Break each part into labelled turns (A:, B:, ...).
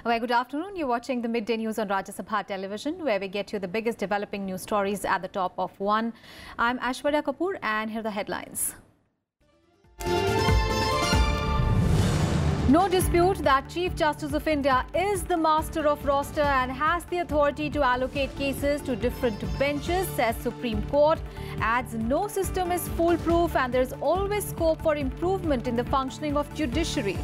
A: Well, good afternoon. You're watching the midday news on Rajya Sabha television, where we get you the biggest developing news stories at the top of one. I'm Aishwarya Kapoor, and here are the headlines. No dispute that Chief Justice of India is the master of roster and has the authority to allocate cases to different benches, says Supreme Court. Adds no system is foolproof and there is always scope for improvement in the functioning of judiciary.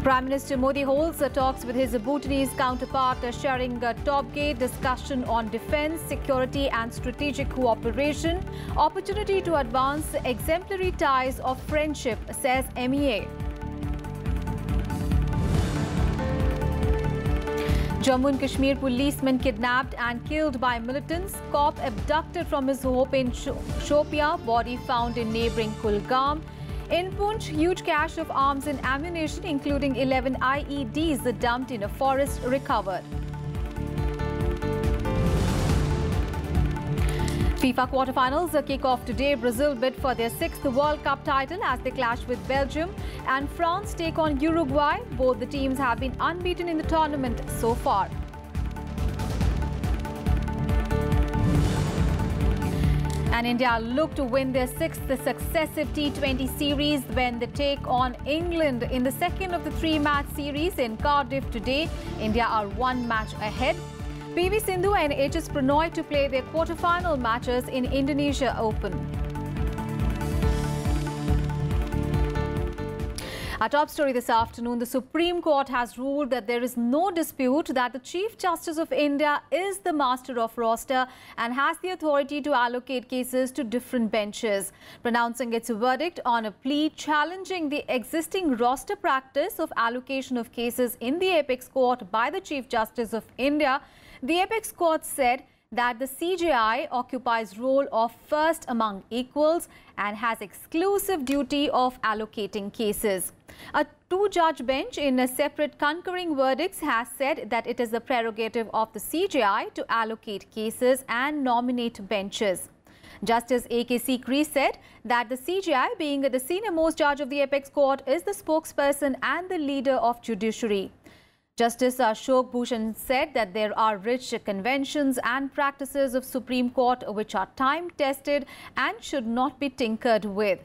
A: Prime Minister Modi holds talks with his Bhutanese counterpart, sharing a top-gate discussion on defence, security and strategic cooperation. Opportunity to advance exemplary ties of friendship, says MEA. Jammu and Kashmir policeman kidnapped and killed by militants. Cop abducted from his home in Shopia. Body found in neighbouring Kulgam. In Poonch, huge cache of arms and ammunition, including 11 IEDs dumped in a forest, recovered. FIFA quarterfinals kick off today. Brazil bid for their 6th World Cup title as they clash with Belgium, and France take on Uruguay. Both the teams have been unbeaten in the tournament so far. And India look to win their 6th successive T20 series when they take on England in the second of the 3-match series in Cardiff today. India are 1 match ahead. PV Sindhu and HS Pranoy to play their quarter-final matches in Indonesia Open. Our top story this afternoon, the Supreme Court has ruled that there is no dispute that the Chief Justice of India is the master of roster and has the authority to allocate cases to different benches. Pronouncing its verdict on a plea challenging the existing roster practice of allocation of cases in the Apex Court by the Chief Justice of India, the Apex Court said that the CJI occupies role of first among equals and has exclusive duty of allocating cases. A 2-judge bench in a separate concurring verdicts has said that it is the prerogative of the CJI to allocate cases and nominate benches. Justice A.K. Sikri said that the CJI, being the senior-most judge of the Apex Court, is the spokesperson and the leader of judiciary. Justice Ashok Bhushan said that there are rich conventions and practices of Supreme Court which are time-tested and should not be tinkered with.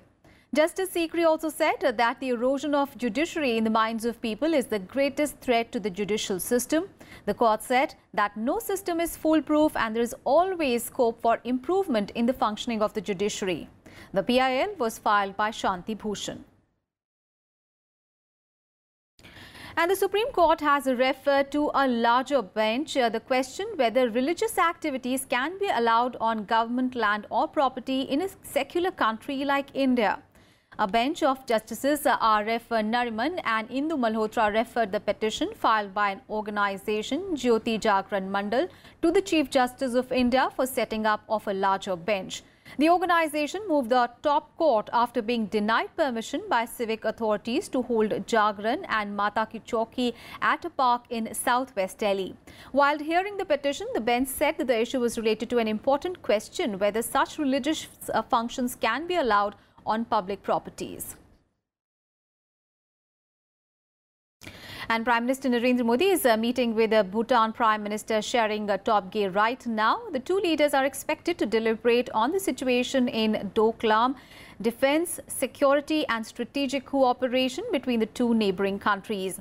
A: Justice Sikri also said that the erosion of judiciary in the minds of people is the greatest threat to the judicial system. The court said that no system is foolproof and there is always scope for improvement in the functioning of the judiciary. The PIL was filed by Shanti Bhushan. And the Supreme Court has referred to a larger bench the question whether religious activities can be allowed on government land or property in a secular country like India. A bench of Justices R.F. Nariman and Indu Malhotra referred the petition filed by an organization, Jyoti Jagran Mandal, to the Chief Justice of India for setting up of a larger bench. The organization moved the top court after being denied permission by civic authorities to hold Jagran and Mata Ki Chowki at a park in southwest Delhi. While hearing the petition, the bench said that the issue was related to an important question whether such religious functions can be allowed on public properties. And Prime Minister Narendra Modi is meeting with the Bhutan Prime Minister, sharing a top gear right now. The two leaders are expected to deliberate on the situation in Doklam, defence, security and strategic cooperation between the two neighbouring countries.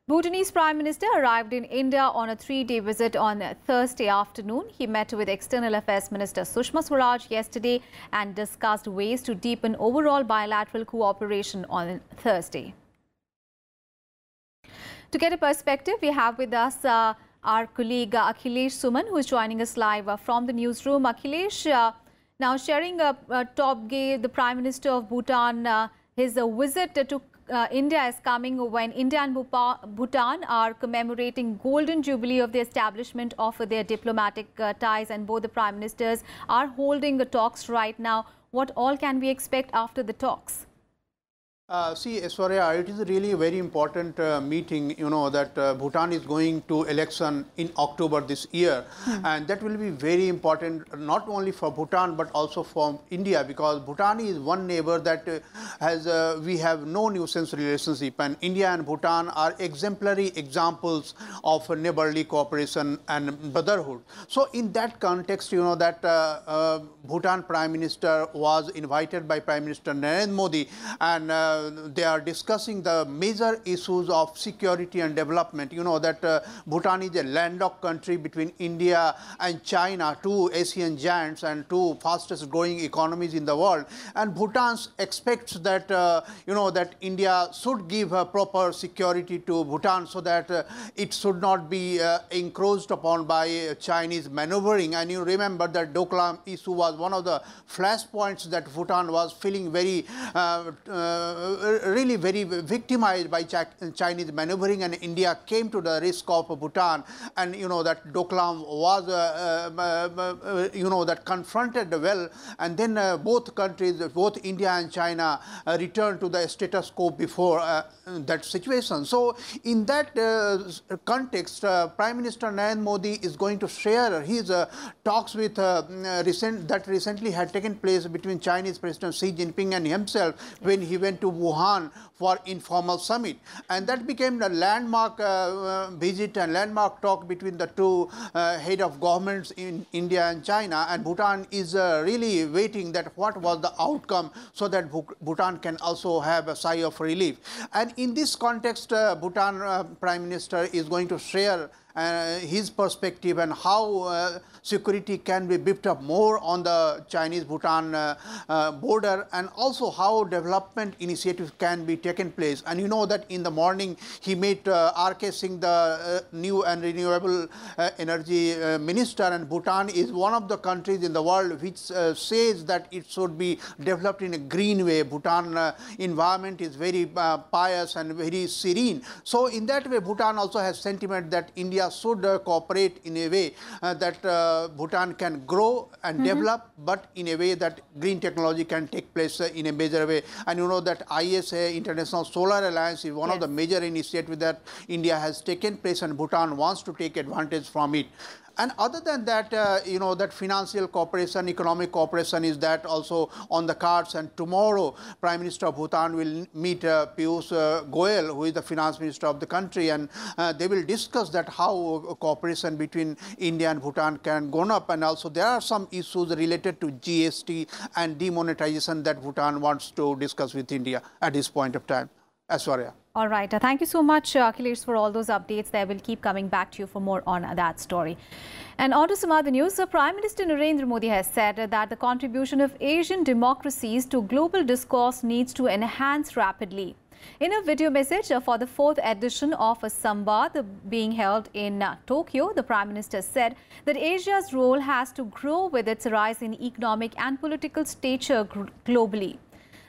A: Bhutanese Prime Minister arrived in India on a 3-day visit on Thursday afternoon. He met with External Affairs Minister Sushma Swaraj yesterday and discussed ways to deepen overall bilateral cooperation on Thursday. To get a perspective, we have with us our colleague Akhilesh Suman, who is joining us live from the newsroom. Akhilesh, now sharing a top gear, the Prime Minister of Bhutan, his visit to India is coming when India and Bhutan are commemorating Golden Jubilee of the establishment of their diplomatic ties, and both the Prime Ministers are holding the talks right now. What all can we expect after the talks?
B: See, Aishwarya, it is really a very important meeting, that Bhutan is going to election in October this year. And that will be very important, not only for Bhutan, but also for India, because Bhutan is one neighbor that we have no nuisance relationship. And India and Bhutan are exemplary examples of neighborly cooperation and brotherhood. So in that context, that Bhutan Prime Minister was invited by Prime Minister Narendra Modi, and they are discussing the major issues of security and development. That Bhutan is a landlocked country between India and China, two Asian giants and two fastest growing economies in the world. And Bhutan expects that, that India should give proper security to Bhutan so that it should not be encroached upon by Chinese maneuvering. And you remember that Doklam issue was one of the flashpoints that Bhutan was feeling very really very victimized by Chinese maneuvering, and India came to the risk of Bhutan, and that Doklam was that confronted well, and then both countries, both India and China, returned to the status quo before that situation. So in that context, Prime Minister Narendra Modi is going to share his talks with that recently had taken place between Chinese President Xi Jinping and himself when he went to Wuhan for informal summit, and that became the landmark visit and landmark talk between the two head of governments in India and China. And Bhutan is really waiting that what was the outcome so that Bhutan can also have a sigh of relief. And in this context, Bhutan Prime Minister is going to share his perspective and how security can be beefed up more on the Chinese-Bhutan border, and also how development initiatives can be taken place. And that in the morning he met R.K. Singh, the new and renewable energy minister, and Bhutan is one of the countries in the world which says that it should be developed in a green way. Bhutan environment is very pious and very serene. So in that way, Bhutan also has sentiment that India should cooperate in a way that Bhutan can grow and develop, but in a way that green technology can take place in a major way. And that ISA, International Solar Alliance, is one of the major initiatives that India has taken place, and Bhutan wants to take advantage from it. And other than that, that financial cooperation, economic cooperation is that also on the cards. And tomorrow, Prime Minister of Bhutan will meet Piyush Goyal, who is the finance minister of the country, and they will discuss that how cooperation between India and Bhutan can go up. And also there are some issues related to GST and demonetization that Bhutan wants to discuss with India at this point of time. Aishwarya.
A: All right. Thank you so much, Akhilesh, for all those updates there. We'll keep coming back to you for more on that story. And on to some other news. Prime Minister Narendra Modi has said that the contribution of Asian democracies to global discourse needs to enhance rapidly. In a video message for the 4th edition of Sabha being held in Tokyo, the Prime Minister said that Asia's role has to grow with its rise in economic and political stature globally.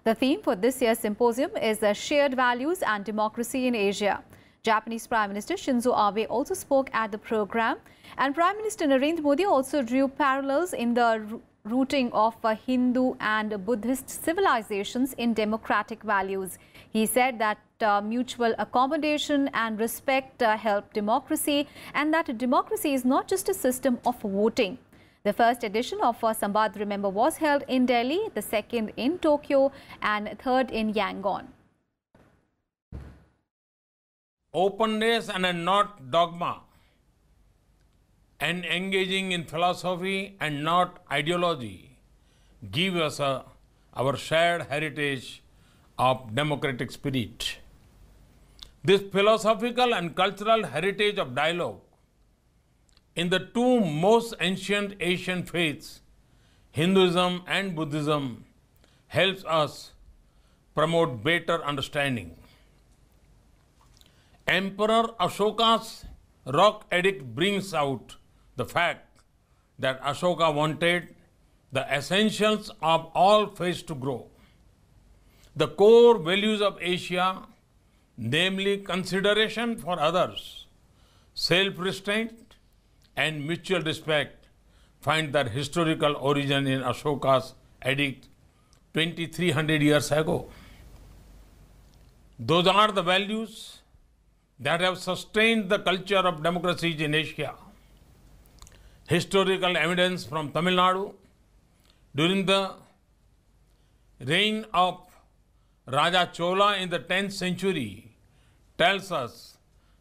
A: The theme for this year's symposium is Shared Values and Democracy in Asia. Japanese Prime Minister Shinzo Abe also spoke at the program, and Prime Minister Narendra Modi also drew parallels in the rooting of Hindu and Buddhist civilizations in democratic values. He said that mutual accommodation and respect help democracy, and that democracy is not just a system of voting. The first edition of Samvad, remember, was held in Delhi, the second in Tokyo, and third in Yangon.
C: Openness and not dogma, and engaging in philosophy and not ideology give us our shared heritage of democratic spirit. This philosophical and cultural heritage of dialogue in the two most ancient Asian faiths, Hinduism and Buddhism, helps us promote better understanding. Emperor Ashoka's rock edict brings out the fact that Ashoka wanted the essentials of all faiths to grow. The core values of Asia, namely consideration for others, self-restraint, and mutual respect, find their historical origin in Ashoka's edict 2300 years ago. Those are the values that have sustained the culture of democracies in Asia. Historical evidence from Tamil Nadu during the reign of Raja Chola in the 10th century tells us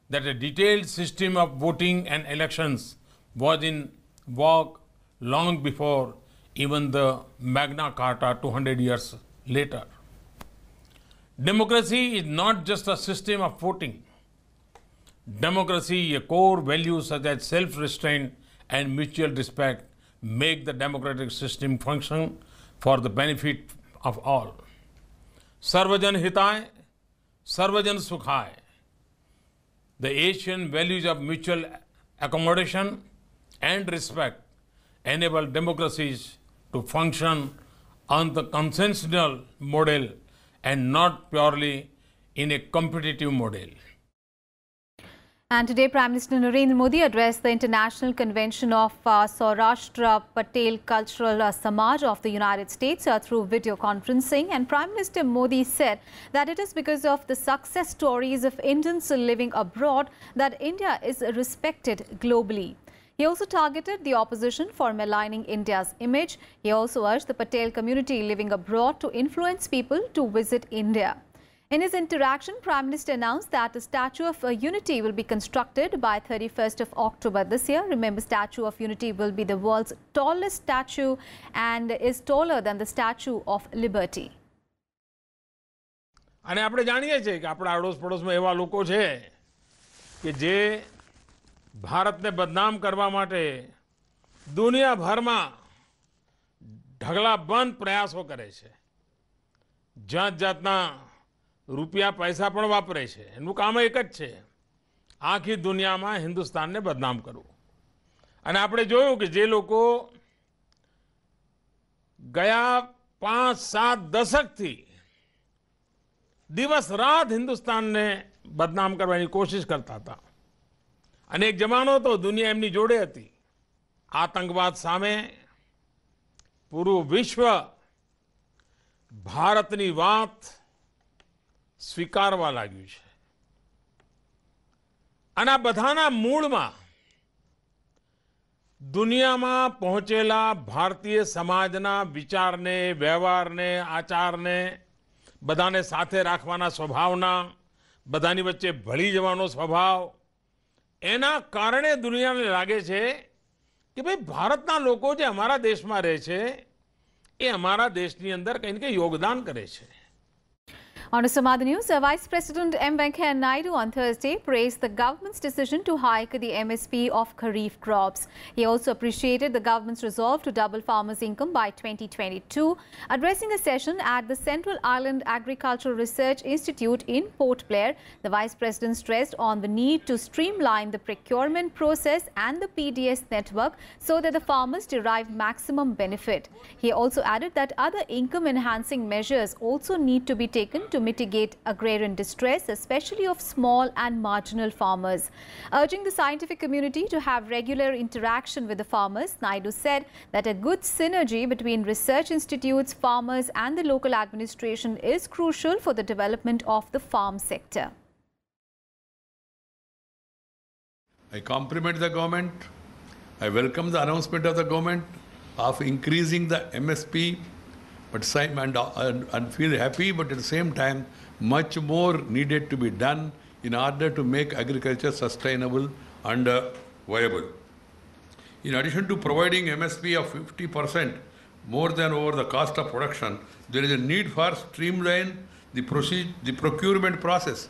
C: that a detailed system of voting and elections was in vogue long before even the Magna Carta 200 years later. Democracy is not just a system of voting. Democracy, a core values such as self-restraint and mutual respect make the democratic system function for the benefit of all. Sarvajan Hitay, Sarvajan Sukhay. The Asian values of mutual accommodation and respect enable democracies to function on the consensual model and not purely in a competitive model.
A: And today, Prime Minister Narendra Modi addressed the International Convention of Saurashtra Patel Cultural Samaj of the United States through video conferencing. And Prime Minister Modi said that it is because of the success stories of Indians living abroad that India is respected globally. He also targeted the opposition for maligning India's image. He also urged the Patel community living abroad to influence people to visit India. In his interaction, Prime Minister announced that a Statue of Unity will be constructed by 31st of October this year. Remember, Statue of Unity will be the world's tallest statue and is taller than the Statue of Liberty.
C: અને આપણે જાણીએ છીએ કે આપણા અડોશ પડોશમાં એવા લોકો છે કે જે ભારતને બદનામ કરવા માટે દુનિયાભરમાં ઢગલાબંધ પ્રયાસો કરે છે. જાત જાતના રૂપિયા પૈસા પણ વાપરે છે. એનું કામ એક જ છે, આખી દુનિયામાં હિન્દુસ્તાનને બદનામ કરવું. અને આપણે જોયું કે જે લોકો ગયા 5-7 દશકથી દિવસ રાત હિન્દુસ્તાનને બદનામ કરવાની કોશિશ કરતા હતા. અને એક જમાનો તો દુનિયા એમની જોડે હતી. આતંકવાદ સામે પૂરું વિશ્વ ભારતની વાત સ્વીકારવા લાગ્યું છે. અને આ બધાના મૂળમાં દુનિયામાં પહોંચેલા ભારતીય સમાજના વિચારને, વ્યવહારને, આચારને, બધાને સાથે રાખવાના સ્વભાવના, બધાની વચ્ચે ભળી જવાનો સ્વભાવ, એના કારણે દુનિયાને લાગે છે કે ભાઈ ભારતના લોકો જે અમારા દેશમાં રહે છે એ અમારા દેશની અંદર કંઈ ને કંઈ યોગદાન કરે છે.
A: On to some other news, Vice President M. Venkaiah Naidu on Thursday praised the government's decision to hike the MSP of Kharif crops. He also appreciated the government's resolve to double farmers' income by 2022. Addressing a session at the Central Island Agricultural Research Institute in Port Blair, the Vice President stressed on the need to streamline the procurement process and the PDS network so that the farmers derive maximum benefit. He also added that other income-enhancing measures also need to be taken to mitigate agrarian distress, especially of small and marginal farmers. Urging the scientific community to have regular interaction with the farmers, Naidu said that a good synergy between research institutes, farmers and the local administration is crucial for the development of the farm sector.
D: I compliment the government. I welcome the announcement of the government of increasing the MSP, and feel happy, but at the same time, much more needed to be done in order to make agriculture sustainable and viable. In addition to providing MSP of 50% more than over the cost of production, there is a need for streamline the procurement process.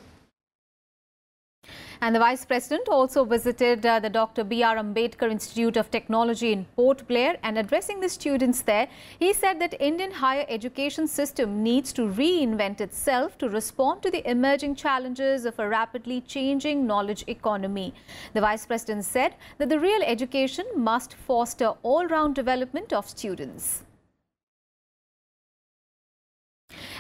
A: And the Vice President also visited the Dr. B.R. Ambedkar Institute of Technology in Port Blair, and addressing the students there, he said that Indian higher education system needs to reinvent itself to respond to the emerging challenges of a rapidly changing knowledge economy. The Vice President said that the real education must foster all-round development of students.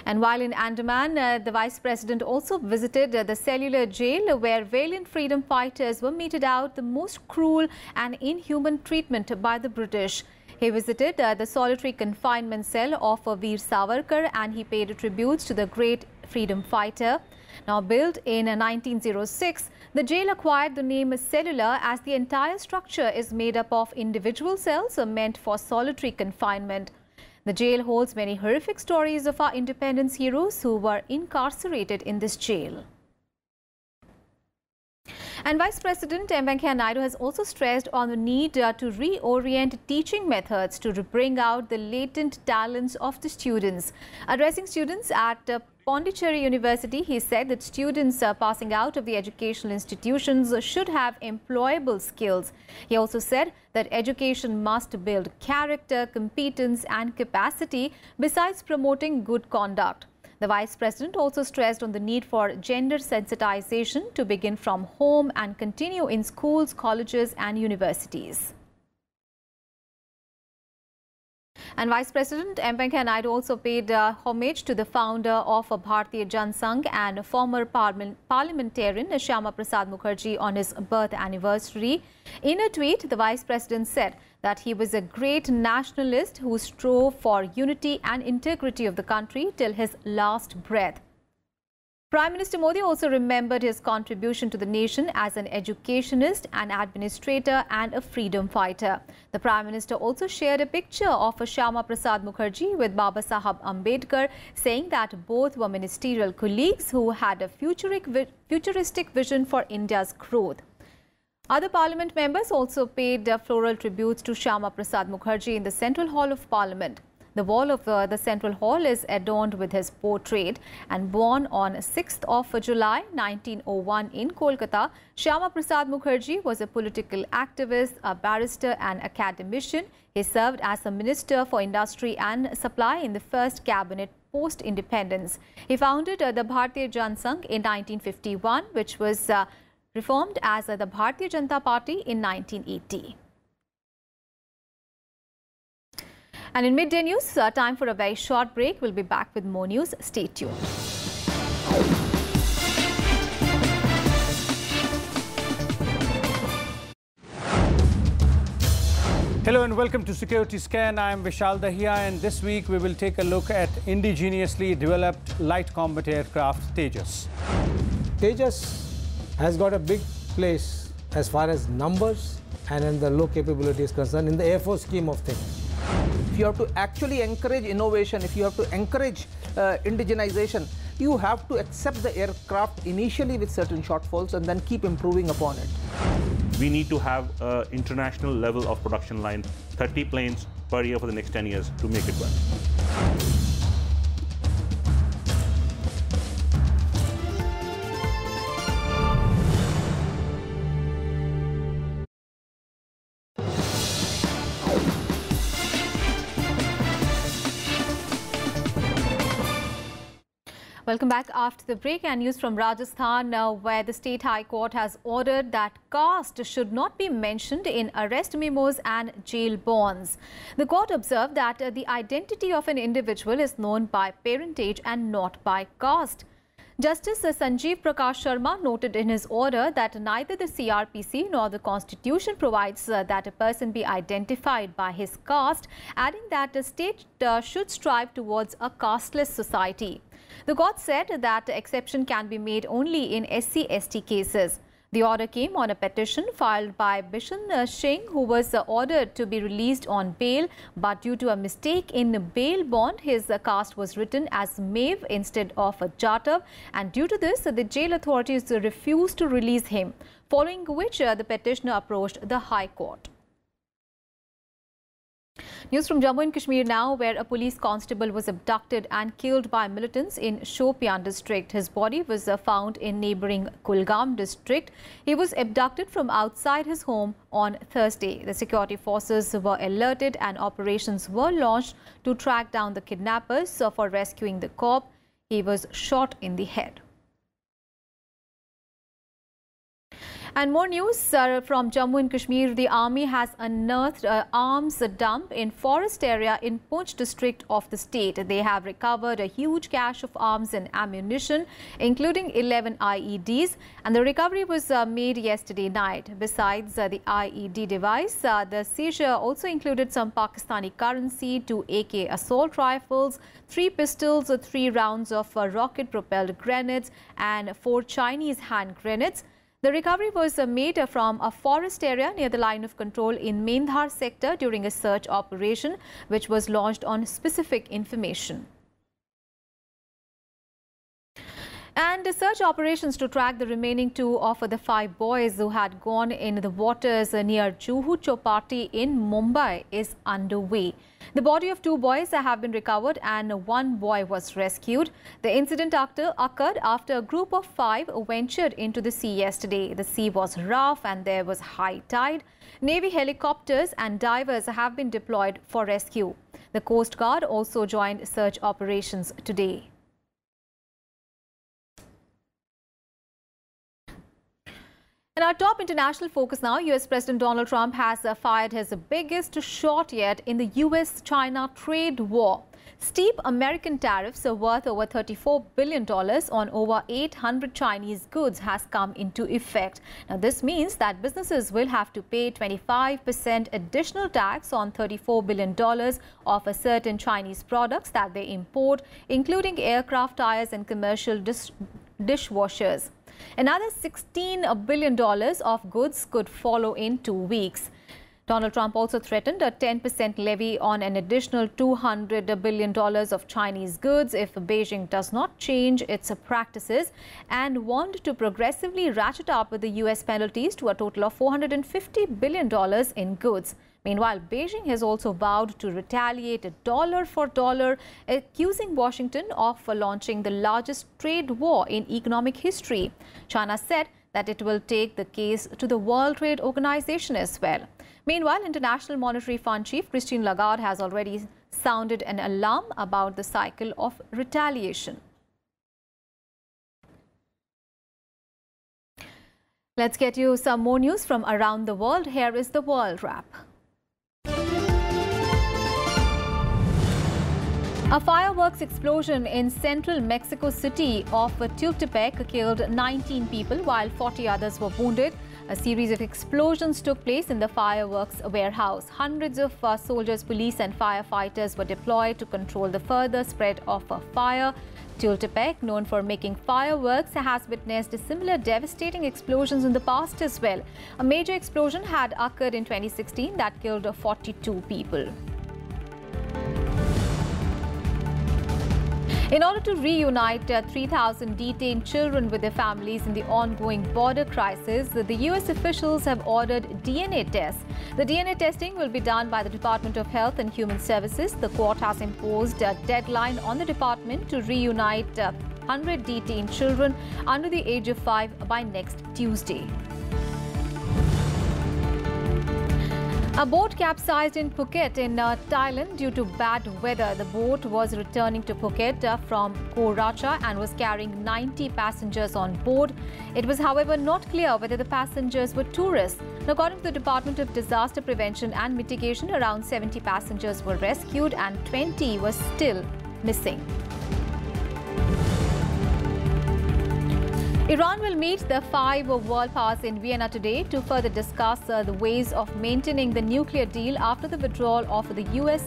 A: And while in Andaman, the Vice President also visited the cellular jail where valiant freedom fighters were meted out the most cruel and inhuman treatment by the British. He visited the solitary confinement cell of Veer Savarkar and he paid tributes to the great freedom fighter. Now built in 1906, the jail acquired the name cellular as the entire structure is made up of individual cells meant for solitary confinement. The jail holds many horrific stories of our independence heroes who were incarcerated in this jail. And Vice President M. Venkaiah Naidu has also stressed on the need to reorient teaching methods to bring out the latent talents of the students. Addressing students at Pondicherry University, he said that students passing out of the educational institutions should have employable skills. He also said that education must build character, competence and capacity besides promoting good conduct. The Vice President also stressed on the need for gender sensitization to begin from home and continue in schools, colleges and universities. And Vice President M. Venkaiah Naidu also paid homage to the founder of Bharatiya Jana Sangh and former parliamentarian Shyama Prasad Mukherjee on his birth anniversary. In a tweet, the Vice President said that he was a great nationalist who strove for unity and integrity of the country till his last breath. Prime Minister Modi also remembered his contribution to the nation as an educationist, an administrator and a freedom fighter. The Prime Minister also shared a picture of Shyama Prasad Mukherjee with Baba Saheb Ambedkar, saying that both were ministerial colleagues who had a futuristic vision for India's growth. Other Parliament members also paid floral tributes to Shyama Prasad Mukherjee in the Central Hall of Parliament. The wall of the Central Hall is adorned with his portrait, and born on 6th of July 1901 in Kolkata, Shyama Prasad Mukherjee was a political activist, a barrister and academician. He served as a Minister for Industry and Supply in the first cabinet post-independence. He founded the Bharatiya Jana Sangh in 1951, which was reformed as the Bharatiya Janata Party in 1980. And in midday news, time for a very short break. We'll be back with more news. Stay tuned.
E: Hello and welcome to Security Scan. I'm Vishal Dahiya, and this week we will take a look at indigenously developed light combat aircraft Tejas.
F: Tejas has got a big place as far as numbers and in the low capability is concerned in the Air Force scheme of things.
G: If you have to actually encourage innovation, if you have to encourage indigenization, you have to accept the aircraft initially with certain shortfalls and then keep improving upon it.
H: We need to have an international level of production line, 30 planes per year for the next 10 years to make it work.
A: Welcome back after the break, and news from Rajasthan where the State High Court has ordered that caste should not be mentioned in arrest memos and jail bonds. The court observed that the identity of an individual is known by parentage and not by caste. Justice Sanjeev Prakash Sharma noted in his order that neither the CRPC nor the Constitution provides that a person be identified by his caste, adding that the state should strive towards a casteless society. The court said that the exception can be made only in SC/ST cases. The order came on a petition filed by Bishan Singh, who was ordered to be released on bail, but due to a mistake in the bail bond, his caste was written as Maeve instead of Jatav, and due to this, the jail authorities refused to release him, following which the petitioner approached the High Court. News from Jammu and Kashmir now, where a police constable was abducted and killed by militants in Shopian district. His body was found in neighbouring Kulgam district. He was abducted from outside his home on Thursday. The security forces were alerted and operations were launched to track down the kidnappers for rescuing the corpse. He was shot in the head. And more news from Jammu and Kashmir. The army has unearthed an arms dump in forest area in Poonch district of the state. They have recovered a huge cache of arms and ammunition, including 11 IEDs. And the recovery was made yesterday night. Besides the IED device, the seizure also included some Pakistani currency, 2 AK assault rifles, 3 pistols, 3 rounds of rocket-propelled grenades, and 4 Chinese hand grenades. The recovery was made from a forest area near the line of control in Mendhar sector during a search operation, which was launched on specific information. And search operations to track the remaining 2 of the 5 boys who had gone in the waters near Juhu Chowpatty in Mumbai is underway. The body of 2 boys have been recovered and 1 boy was rescued. The incident occurred after a group of 5 ventured into the sea yesterday. The sea was rough and there was high tide. Navy helicopters and divers have been deployed for rescue. The Coast Guard also joined search operations today. In our top international focus now, US President Donald Trump has fired his biggest shot yet in the US-China trade war. Steep American tariffs worth over $34 billion on over 800 Chinese goods has come into effect. Now, this means that businesses will have to pay 25% additional tax on $34 billion of certain Chinese products that they import, including aircraft tires and commercial dishwashers. Another $16 billion of goods could follow in 2 weeks. Donald Trump also threatened a 10% levy on an additional $200 billion of Chinese goods if Beijing does not change its practices, and warned to progressively ratchet up the US penalties to a total of $450 billion in goods. Meanwhile, Beijing has also vowed to retaliate dollar for dollar, accusing Washington of launching the largest trade war in economic history. China said that it will take the case to the World Trade Organization as well. Meanwhile, International Monetary Fund Chief Christine Lagarde has already sounded an alarm about the cycle of retaliation. Let's get you some more news from around the world. Here is the World Wrap. A fireworks explosion in central Mexico City of Tultepec killed 19 people while 40 others were wounded. A series of explosions took place in the fireworks warehouse. Hundreds of soldiers, police and firefighters were deployed to control the further spread of a fire. Tultepec, known for making fireworks, has witnessed similar devastating explosions in the past as well. A major explosion had occurred in 2016 that killed 42 people. In order to reunite 3,000 detained children with their families in the ongoing border crisis, the US officials have ordered DNA tests. The DNA testing will be done by the Department of Health and Human Services. The court has imposed a deadline on the department to reunite 100 detained children under the age of 5 by next Tuesday. A boat capsized in Phuket in Thailand due to bad weather. The boat was returning to Phuket from Koh Racha and was carrying 90 passengers on board. It was, however, not clear whether the passengers were tourists. According to the Department of Disaster Prevention and Mitigation, around 70 passengers were rescued and 20 were still missing. Iran will meet the 5 world powers in Vienna today to further discuss the ways of maintaining the nuclear deal after the withdrawal of the US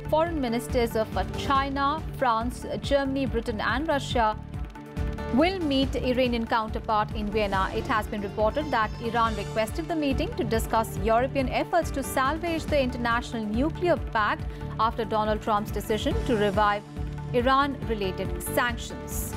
A: foreign ministers of China, France, Germany, Britain and Russia will meet Iranian counterpart in Vienna. It has been reported that Iran requested the meeting to discuss European efforts to salvage the international nuclear pact after Donald Trump's decision to revive Iran-related sanctions.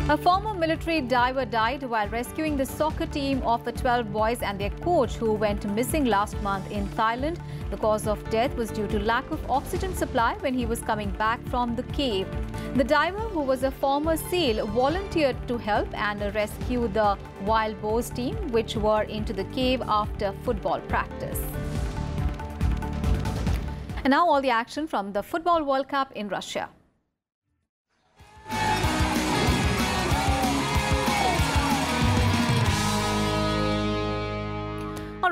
A: A former military diver died while rescuing the soccer team of the 12 boys and their coach who went missing last month in Thailand. The cause of death was due to lack of oxygen supply when he was coming back from the cave. The diver, who was a former SEAL, volunteered to help and rescue the wild boars team, which were into the cave after football practice. And now all the action from the Football World Cup in Russia.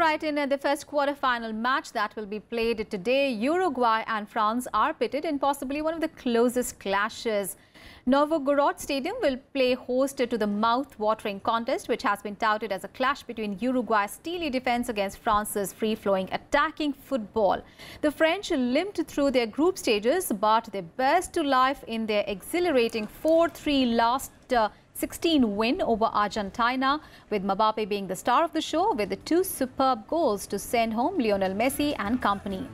A: right, in the first quarter-final match that will be played today, Uruguay and France are pitted in possibly one of the closest clashes. Novgorod Stadium will play host to the mouth-watering contest, which has been touted as a clash between Uruguay's steely defense against France's free-flowing attacking football. The French limped through their group stages, but they burst to life in their exhilarating 4-3 last 16 win over Argentina, with Mbappe being the star of the show with the 2 superb goals to send home Lionel Messi and company.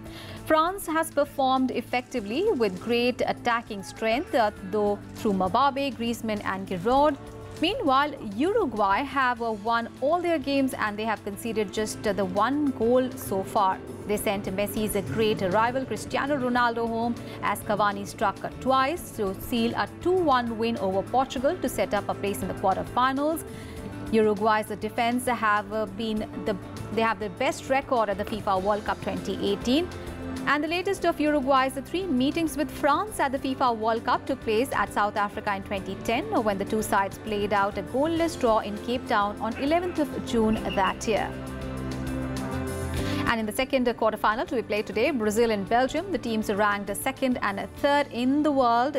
A: France has performed effectively with great attacking strength, though through Mbappe, Griezmann and Giroud. Meanwhile, Uruguay have won all their games and they have conceded just the 1 goal so far. They sent Messi's great rival Cristiano Ronaldo home as Cavani struck twice to seal a 2-1 win over Portugal to set up a place in the quarter-finals. Uruguay's defense have the best record at the FIFA World Cup 2018. And the latest of Uruguay's 3 meetings with France at the FIFA World Cup took place at South Africa in 2010, when the 2 sides played out a goalless draw in Cape Town on 11th of June that year. And in the second quarter-final to be played today, Brazil and Belgium, the teams ranked 2nd and 3rd in the world,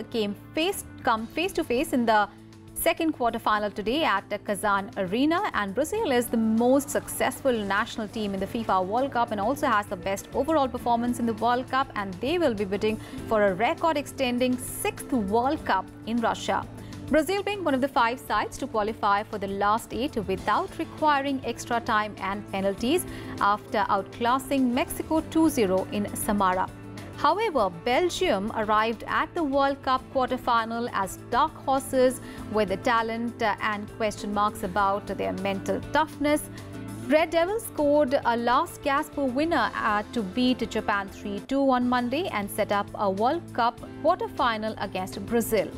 A: come face-to-face in the second quarter-final today at the Kazan Arena. And Brazil is the most successful national team in the FIFA World Cup and also has the best overall performance in the World Cup, and they will be bidding for a record-extending 6th World Cup in Russia. Brazil being one of the 5 sides to qualify for the last 8 without requiring extra time and penalties after outclassing Mexico 2-0 in Samara. However, Belgium arrived at the World Cup quarter-final as dark horses with the talent and question marks about their mental toughness. Red Devils scored a last-gasp winner to beat Japan 3-2 on Monday and set up a World Cup quarter-final against Brazil.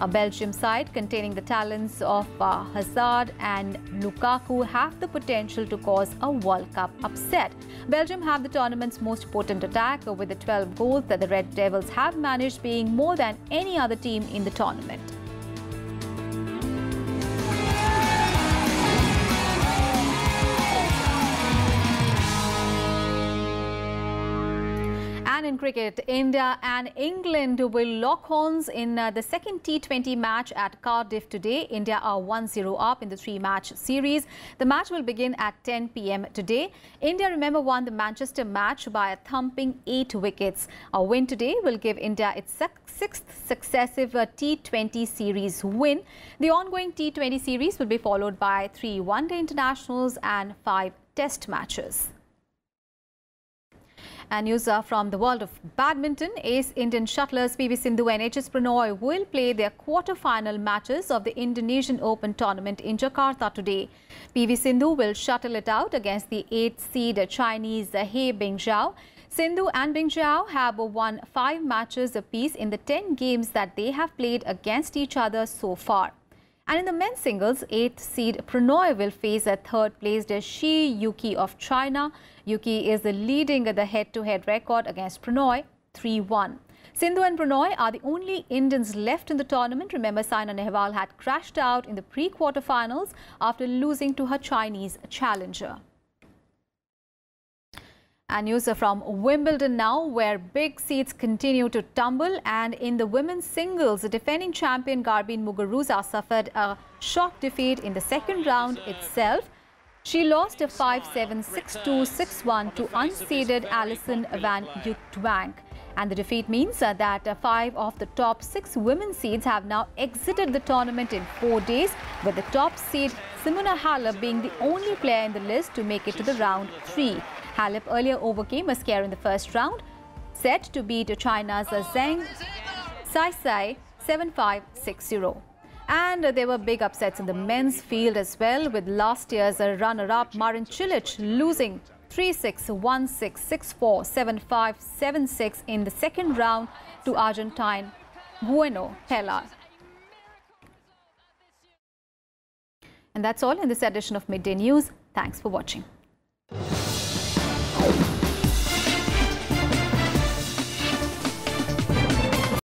A: A Belgium side containing the talents of Hazard and Lukaku have the potential to cause a World Cup upset. Belgium have the tournament's most potent attack with the 12 goals that the Red Devils have managed, being more than any other team in the tournament. And in cricket, India and England will lock horns in the second T20 match at Cardiff today. India are 1-0 up in the 3-match series. The match will begin at 10 p.m. today. India, remember, won the Manchester match by a thumping 8 wickets. A win today will give India its 6th successive T20 series win. The ongoing T20 series will be followed by 3 one-day internationals and 5 test matches. And news from the world of badminton. Ace Indian shuttlers PV Sindhu and HS Pranoy will play their quarter-final matches of the Indonesian Open tournament in Jakarta today. PV Sindhu will shuttle it out against the 8th seed Chinese He Bingjiao. Sindhu and Bingjiao have won 5 matches apiece in the 10 games that they have played against each other so far. And in the men's singles, 8th seed Pranoy will face a 3rd-placed Shi Yuki of China. Yuki is leading the head-to-head record against Pranoy, 3-1. Sindhu and Pranoy are the only Indians left in the tournament. Remember, Saina Nehwal had crashed out in the pre-quarterfinals after losing to her Chinese challenger. And news from Wimbledon now, where big seeds continue to tumble. And in the women's singles, the defending champion Garbine Muguruza suffered a shock defeat in the second round itself. She lost a 5-7, 6-2, 6-1 to unseeded Alison van Uytvanck. And the defeat means that 5 of the top 6 women's seeds have now exited the tournament in 4 days, with the top seed Simona Halep being the only player in the list to make it to the round 3. Halep earlier overcame a scare in the first round, set to beat China's Zheng Saisai 7-5, 6-0. And there were big upsets in the men's field as well, with last year's runner-up Marin Cilic losing 3-6, 1-6, 6-4, 7-5, 7-6 in the second round to Argentine Bueno Pelar. And that's all in this edition of Midday News. Thanks for watching.